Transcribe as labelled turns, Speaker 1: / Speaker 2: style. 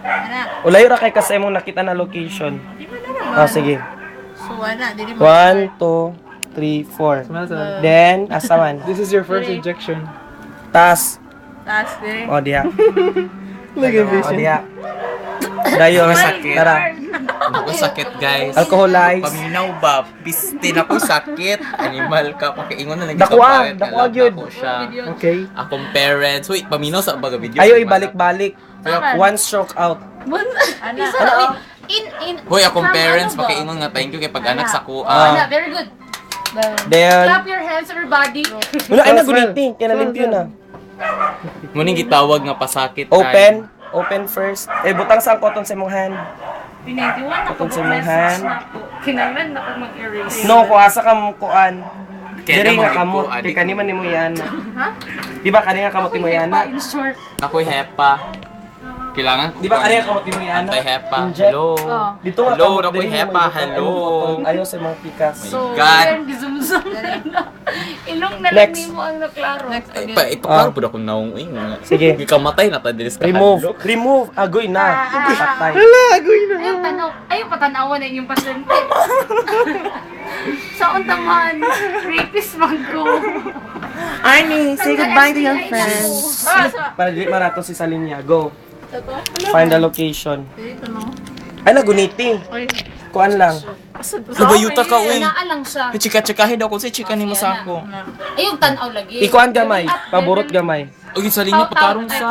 Speaker 1: Ana.
Speaker 2: Ulayo ra kay kasi imong nakita na location.
Speaker 1: Di ba naman?
Speaker 2: Sige.
Speaker 1: So, ana. Dili mo.
Speaker 2: 1, 2, 3, 4. Then, asaman.
Speaker 3: This is your first injection.
Speaker 2: Tas.
Speaker 1: Taas, dili.
Speaker 2: O, diha.
Speaker 3: Look at
Speaker 2: O, diha. Dayo.
Speaker 4: Sakit.
Speaker 2: Tara.
Speaker 4: Ako sakit, guys.
Speaker 2: Alcoholize.
Speaker 4: Paminaw ba? Pistin ako sakit. Animal ka. Pakiingon na lang.
Speaker 2: Dakuan. Dakuan yun.
Speaker 4: Ako siya.
Speaker 2: Okay.
Speaker 4: Akong parents. Wait, paminaw sa baga video.
Speaker 2: Ayo, ibalik-balik.
Speaker 1: Saan?
Speaker 2: One stroke out.
Speaker 1: Ana.
Speaker 4: Hoy, akong parents. Pakiingon nga. Thank you kay pag-anak sa kuan.
Speaker 5: Ana, very good.
Speaker 2: Then,
Speaker 5: Clap your hands, everybody.
Speaker 2: wala ay naguniting. Kaya nalimpyo na.
Speaker 4: Muning gitawag nga pasakit.
Speaker 2: Open. Open first. Eh, butang sa ang cotton sa imong hand.
Speaker 5: Pinentiwan ako
Speaker 2: Cotton sa imong hand.
Speaker 5: Kinanglan na ako mag-erase.
Speaker 2: No, kuasa ka mo kuan.
Speaker 4: Kaya
Speaker 2: Diri
Speaker 4: na
Speaker 2: nga kamot.
Speaker 4: mag-ikuan.
Speaker 2: Kaya kanima ni mo yan.
Speaker 5: Ha?
Speaker 2: Di ba kanina kamot ni mo yan?
Speaker 5: In short.
Speaker 4: Ako'y hepa. Kailangan
Speaker 2: Di ba kanina kamot ni mo yan?
Speaker 4: Anti-hepa.
Speaker 2: Inject.
Speaker 4: Hello.
Speaker 5: Oh.
Speaker 2: Dito nga
Speaker 4: Hello,
Speaker 2: kamot,
Speaker 4: ako'y
Speaker 2: diri mo
Speaker 4: hepa.
Speaker 2: ibutang
Speaker 4: Hello.
Speaker 2: imong cotton. Ayaw sa mga pikas.
Speaker 5: So,
Speaker 4: God.
Speaker 5: yan, gizumzum na na. Ilong na lang
Speaker 2: Next.
Speaker 5: ni mo ang naklaro.
Speaker 1: Next.
Speaker 4: Ito klaro po na kung naunging.
Speaker 2: Sige.
Speaker 4: Gikamatay na tayo sa
Speaker 2: Remove.
Speaker 4: hadlok.
Speaker 2: Remove. Agoy na. Patay.
Speaker 5: Ayaw patanawan na inyong pasyente. Sa untaman, rapist man ko.
Speaker 1: Arnie, say goodbye to your friends.
Speaker 2: Para di marato si Salinya. Go. Find the location.
Speaker 1: Dito, no?
Speaker 2: Ay, naguniti. Kuan lang.
Speaker 4: Nabayuta ka, uy.
Speaker 5: Naalang siya.
Speaker 4: Chika-chikahin daw kung si chika ni mo sa ako.
Speaker 5: Ayong tanaw lagi.
Speaker 2: Ikuan gamay. Paborot gamay.
Speaker 4: Uy, sa linya patarong sa